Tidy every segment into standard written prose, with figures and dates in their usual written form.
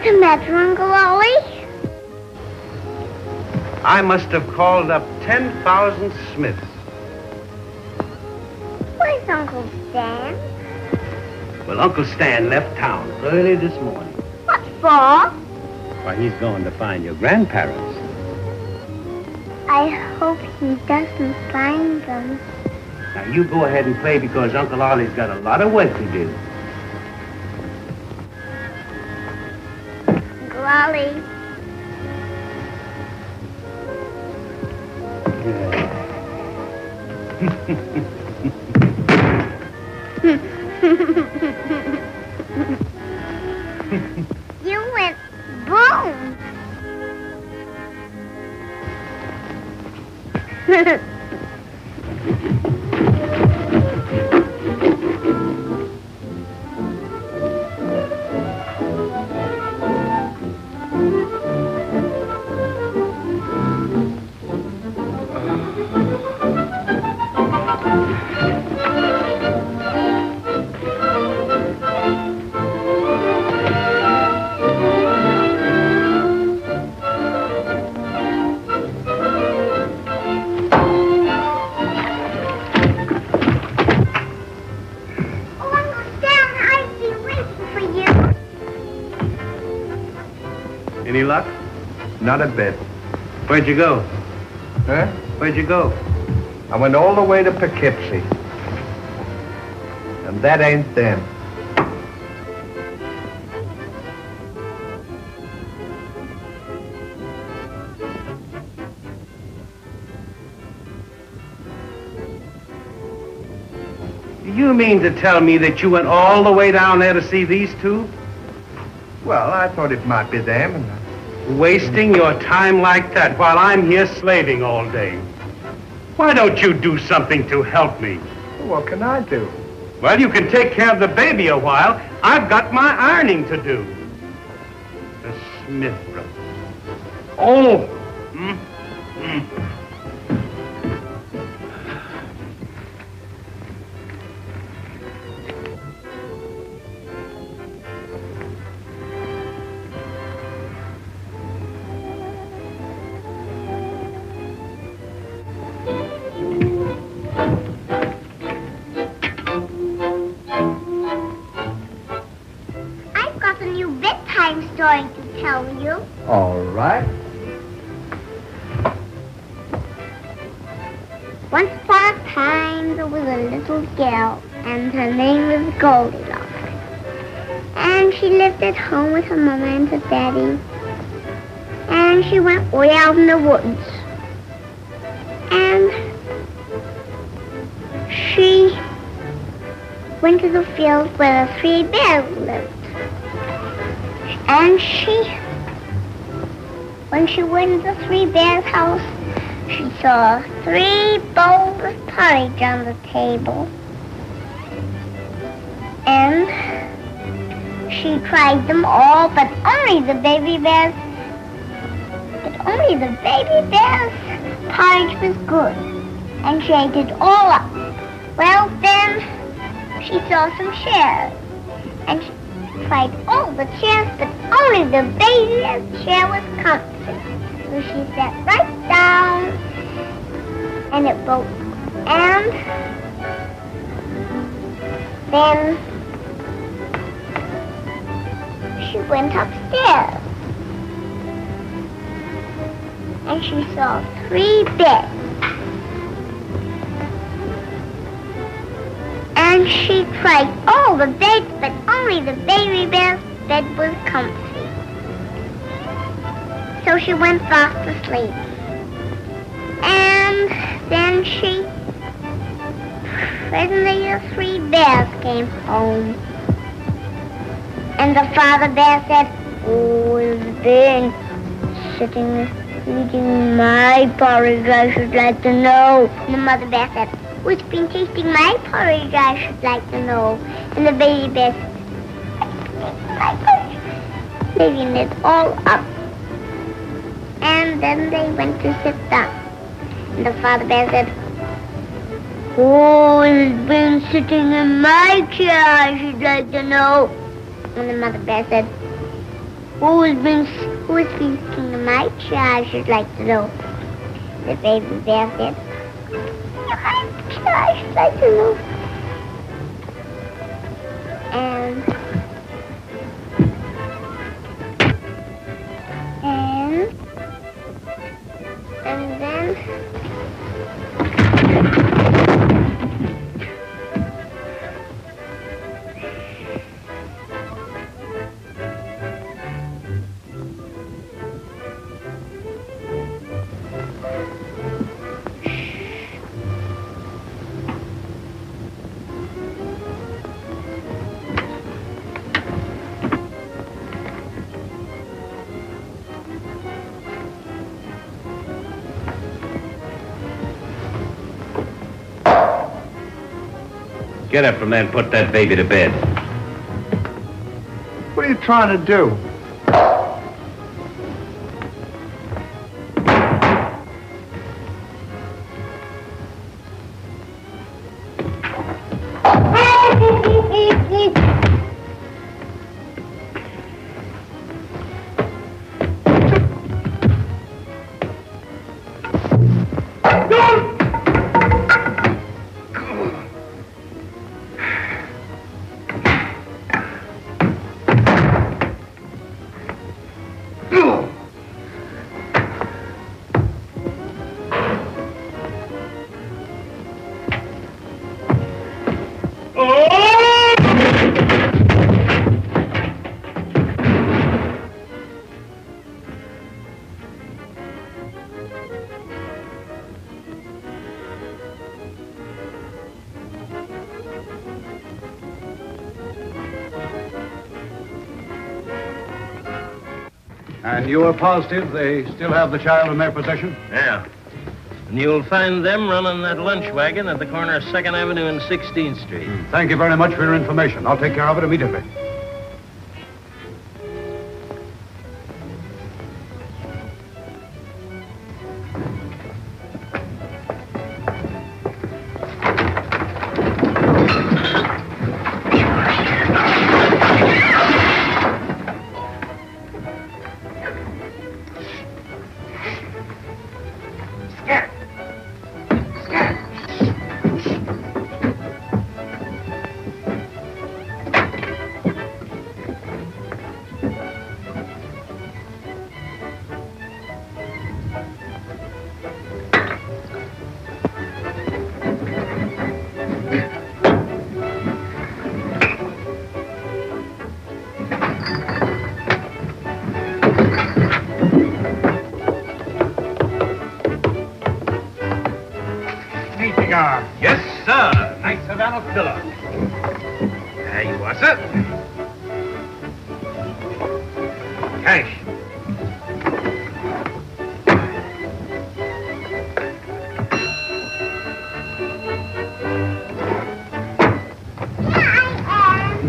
What's the matter, Uncle Ollie? I must have called up 10,000 Smiths. Where's Uncle Stan? Well, Uncle Stan left town early this morning. What for? Why, he's going to find your grandparents. I hope he doesn't find them. Now, you go ahead and play because Uncle Ollie's got a lot of work to do. Uncle Ollie. You went boom. Any luck? Not a bit. Where'd you go? Huh? Where'd you go? I went all the way to Poughkeepsie. And that ain't them. You mean to tell me that you went all the way down there to see these two? Well, I thought it might be them. And Wasting your time like that while I'm here slaving all day. Why don't you do something to help me? what can I do? Well, you can take care of the baby a while. I've got my ironing to do. The Smith brothers. Oh! Story to tell you. All right. Once upon a time, there was a little girl, and her name was Goldilocks. And she lived at home with her mama and her daddy. And she went way out in the woods. And she went to the field where the 3 bears lived. And when she went to the 3 bears' house, she saw 3 bowls of porridge on the table. And she tried them all, but only the baby bears' porridge was good. And she ate it all up. Well, then she saw some chairs. And she tried all the chairs, but only the baby's chair was comfy. So she sat right down, and it broke. And then she went upstairs, and she saw 3 beds. And she tried all the beds, but only the baby bear's bed was comfy. So she went fast asleep. And then presently the 3 bears came home. And the father bear said, "Who has been sitting eating my porridge? I should like to know." And the mother bear said, "Who's been tasting my porridge? I should like to know." And the baby bear said, "My porridge." Leaving it all up. And then they went to sit down. And the father bear said, "Who has been sitting in my chair? I should like to know." And the mother bear said, Who is sleeping in my chair, I should like to know. The baby bear said, in my chair, I should like to know. And then Get up from there and put that baby to bed. What are you trying to do? And you are positive they still have the child in their possession? Yeah. And you'll find them running that lunch wagon at the corner of 2nd Avenue and 16th Street. Thank you very much for your information. I'll take care of it immediately. Yes, sir. Nice Havana filler. There you are, sir. Cash.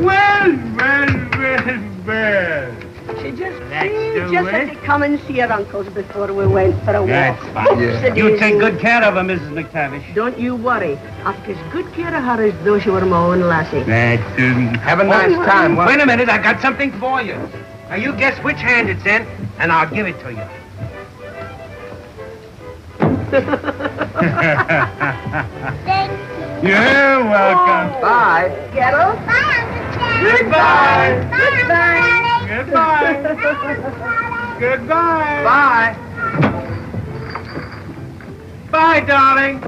Well. She just seemed just to come and see her uncles before we went for a walk. That's fine. Yeah. You take good care of her, Mrs. McTavish. Don't you worry. I'll take as good care of her as though she were my own lassie. That's, Have a nice time. Wait a minute, I got something for you. Now, you guess which hand it's in, and I'll give it to you. thank you. You're welcome. Bye. Get her? Bye, Uncle Charlie. Goodbye. Bye, Goodbye. Goodbye. Bye. Bye, darling.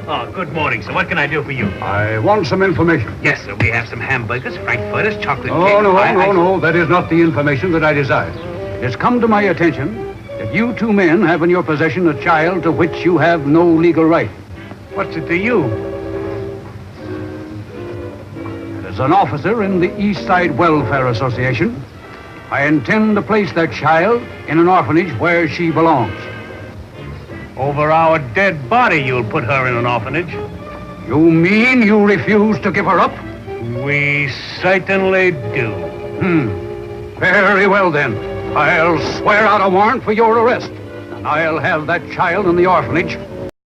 Oh, good morning, sir. What can I do for you? I want some information. Yes, sir. We have some hamburgers, frankfurters, chocolate cake. Oh, no. That is not the information that I desire. It has come to my attention that you two men have in your possession a child to which you have no legal right. What's it to you? As an officer in the East Side Welfare Association, I intend to place that child in an orphanage where she belongs. Over our dead body, you'll put her in an orphanage. You mean you refuse to give her up? We certainly do. Very well, then. I'll swear out a warrant for your arrest, and I'll have that child in the orphanage